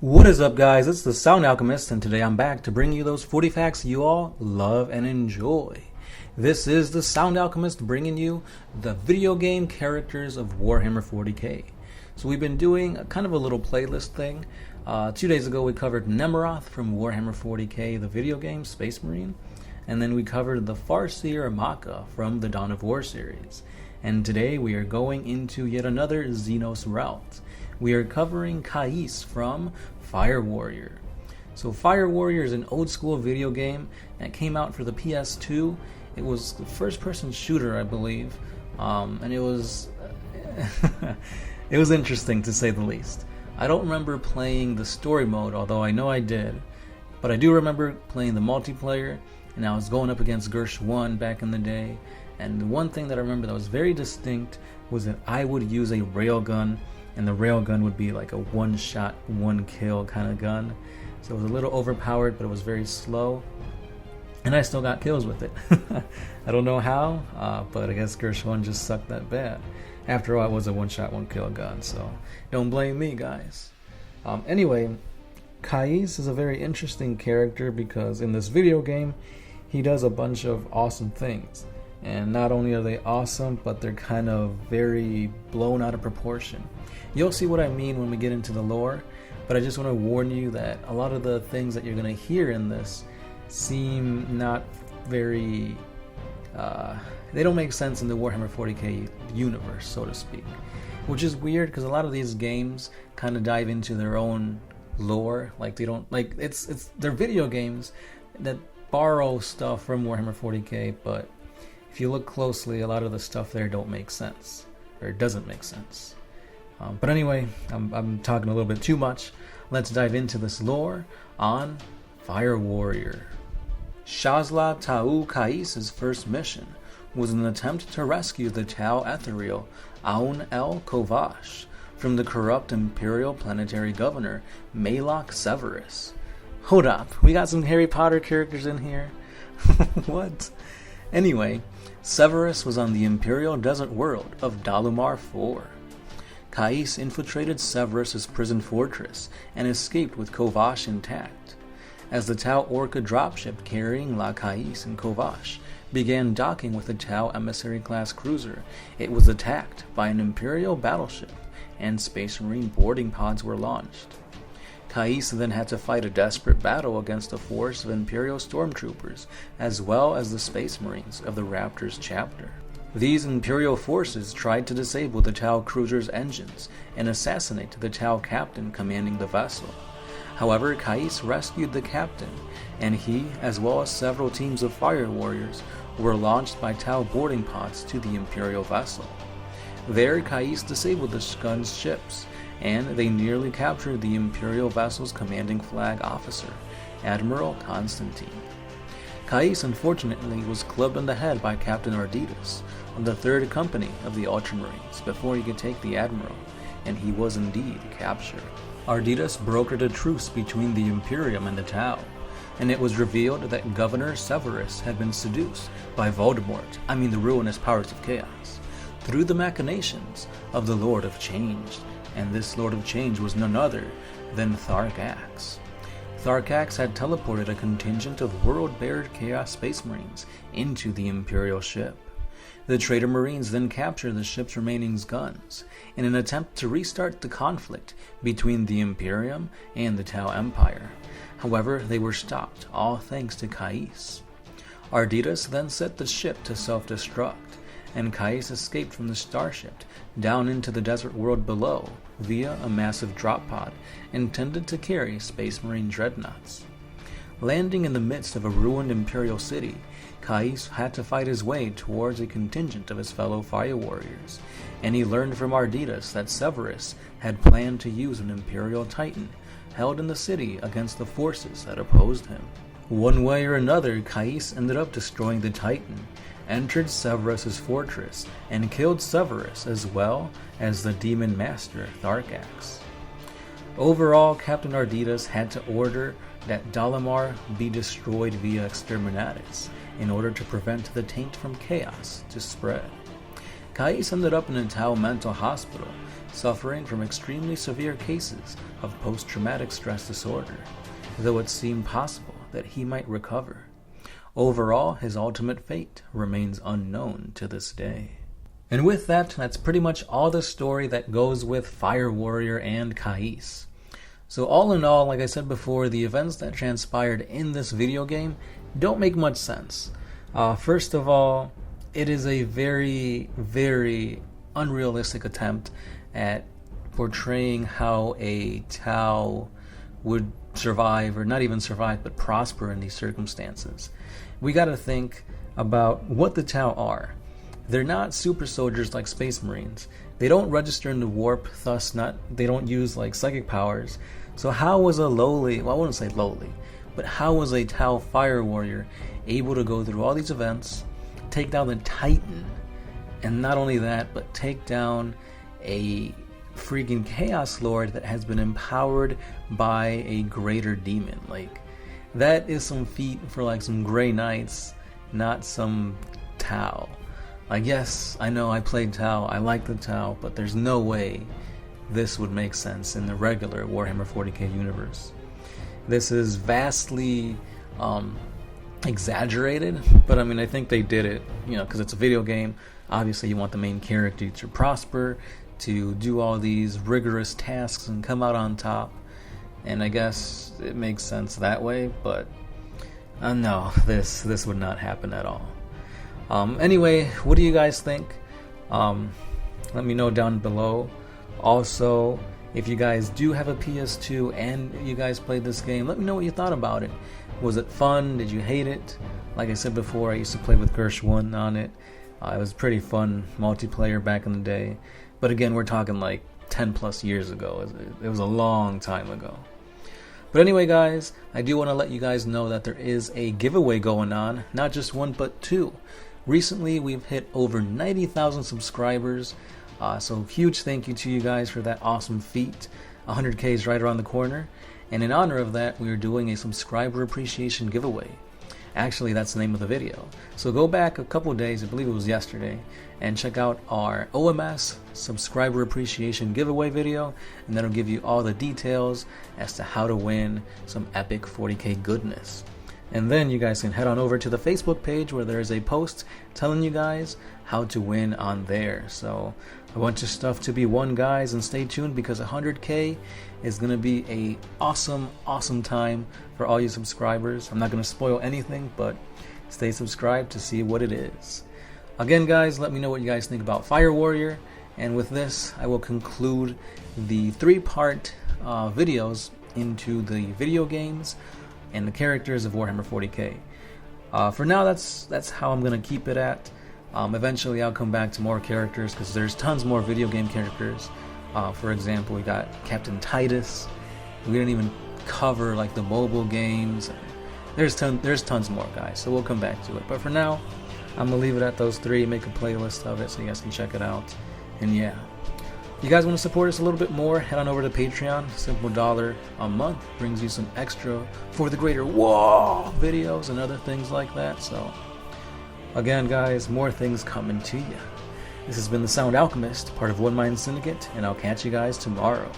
What is up, guys? It's the Sound Alchemist, and today I'm back to bring you those 40 facts you all love and enjoy. This is the Sound Alchemist bringing you the video game characters of Warhammer 40k. So we've been doing kind of a little playlist thing. 2 days ago we covered Nemeroth from Warhammer 40k, the video game, Space Marine. And then we covered the Farseer Maka from the Dawn of War series. And today we are going into yet another Xenos route. We are covering Kris from Firewarrior. So Firewarrior is an old school video game that came out for the PS2. It was the first person shooter, I believe. And it was it was interesting to say the least. I don't remember playing the story mode, although I know I did. But I do remember playing the multiplayer, and I was going up against Gersh 1 back in the day. And the one thing that I remember that was very distinct was that I would use a railgun, and the railgun would be like a one-shot, one-kill kind of gun. So it was a little overpowered, but it was very slow. And I still got kills with it. I don't know how, but I guess Gersh 1 just sucked that bad. After all, it was a one-shot, one-kill gun, so don't blame me, guys. Anyway, Kris is a very interesting character because in this video game, he does a bunch of awesome things. And not only are they awesome, but they're kind of very blown out of proportion. You'll see what I mean when we get into the lore, but I just want to warn you that a lot of the things that you're going to hear in this seem not very... they don't make sense in the Warhammer 40k universe, so to speak. Which is weird, because a lot of these games kind of dive into their own lore. Like, they don't... Like, they're video games that borrow stuff from Warhammer 40k, but if you look closely, a lot of the stuff there don't make sense, or it doesn't make sense. But anyway, I'm talking a little bit too much. Let's dive into this lore on Firewarrior. Shas'la Ta'u Kais' first mission was an attempt to rescue the Tau Ethereal Aun El Kovash from the corrupt Imperial Planetary Governor Malok Severus. Hold up, we got some Harry Potter characters in here? What? Anyway, Severus was on the Imperial Desert World of Dalamar IV. Kais infiltrated Severus' prison fortress and escaped with Kovash intact. As the Tau Orca dropship carrying La Kais and Kovash began docking with a Tau emissary-class cruiser, it was attacked by an Imperial battleship, and Space Marine boarding pods were launched. Kais then had to fight a desperate battle against a force of Imperial stormtroopers, as well as the Space Marines of the Raptors chapter. These Imperial forces tried to disable the Tau cruiser's engines and assassinate the Tau captain commanding the vessel. However, Kais rescued the captain, and he, as well as several teams of fire warriors, were launched by Tau boarding pods to the Imperial vessel. There, Kais disabled the gun's ships, and they nearly captured the Imperial vessel's commanding flag officer, Admiral Constantine. Kais unfortunately was clubbed on the head by Captain Arditas on the 3rd Company of the Ultramarines before he could take the Admiral, and he was indeed captured. Arditas brokered a truce between the Imperium and the Tau, and it was revealed that Governor Severus had been seduced by Voldemort, the ruinous powers of chaos, through the machinations of the Lord of Change, and this Lord of Change was none other than Tharkax. Tharkax had teleported a contingent of world-bared Chaos Space Marines into the Imperial ship. The traitor Marines then captured the ship's remaining guns in an attempt to restart the conflict between the Imperium and the Tau Empire. However, they were stopped, all thanks to Kais. Arditas then set the ship to self-destruct, and Kais escaped from the starship down into the desert world below via a massive drop pod intended to carry Space Marine dreadnoughts. Landing in the midst of a ruined Imperial city, Kais had to fight his way towards a contingent of his fellow fire warriors, and he learned from Arditas that Severus had planned to use an Imperial Titan held in the city against the forces that opposed him. One way or another, Kais ended up destroying the Titan, entered Severus' fortress, and killed Severus as well as the demon master Tharkax. Overall, Captain Arditas had to order that Dalamar be destroyed via exterminatus in order to prevent the taint from chaos to spread. Kais ended up in a Tau mental hospital suffering from extremely severe cases of post-traumatic stress disorder, though it seemed possible that he might recover. Overall, his ultimate fate remains unknown to this day. And with that, that's pretty much all the story that goes with Firewarrior and Kris. So all in all, like I said before, the events that transpired in this video game don't make much sense. First of all, it is a very, very unrealistic attempt at portraying how a Tau would survive, or not even survive, but prosper in these circumstances. We gotta think about what the Tau are. They're not super soldiers like Space Marines. They don't register in the warp, thus they don't use like psychic powers. So how was a lowly, well I wouldn't say lowly, but how was a Tau Fire Warrior able to go through all these events, take down the Titan, and not only that, but take down a freaking Chaos Lord that has been empowered by a greater demon? Like, that is some feat for like some Grey Knights, not some Tau. Like, yes, I know I played Tau, I like the Tau, but there's no way this would make sense in the regular Warhammer 40k universe. This is vastly exaggerated, but I mean, I think they did it, you know, because it's a video game. Obviously, you want the main character to prosper, to do all these rigorous tasks and come out on top, and I guess it makes sense that way, but no, this would not happen at all. Anyway, what do you guys think? Let me know down below. Also, if you guys do have a PS2 and you guys played this game, let me know what you thought about it. Was it fun? Did you hate it? Like I said before, I used to play with Gershwin on it. It was pretty fun multiplayer back in the day. But again, we're talking like 10 plus years ago. It was a long time ago. But anyway, guys, I do want to let you guys know that there is a giveaway going on. Not just one, but two. Recently, we've hit over 90,000 subscribers. So huge thank you to you guys for that awesome feat. 100k is right around the corner. And in honor of that, we are doing a subscriber appreciation giveaway. Actually, that's the name of the video. So go back a couple of days, I believe it was yesterday, and check out our OMS subscriber appreciation giveaway video, and that'll give you all the details as to how to win some epic 40k goodness. And then you guys can head on over to the Facebook page where there is a post telling you guys how to win on there. So a bunch of stuff to be won, guys, and stay tuned because 100k is going to be a awesome time for all you subscribers. I'm not going to spoil anything, but stay subscribed to see what it is. Again, guys, let me know what you guys think about Fire Warrior, and with this I will conclude the 3-part videos into the video games and the characters of Warhammer 40k. For now, that's how I'm going to keep it at. Eventually I'll come back to more characters because there's tons more video game characters. For example, we got Captain Titus. We didn't even cover like the mobile games. There's tons more, guys, so we'll come back to it. But for now, I'm gonna leave it at those 3, make a playlist of it so you guys can check it out. And yeah, if you guys want to support us a little bit more, head on over to Patreon. Simple $1 a month brings you some extra for the greater wall videos and other things like that. So again, guys, more things coming to you. This has been the Sound Alchemist, part of One Mind Syndicate, and I'll catch you guys tomorrow.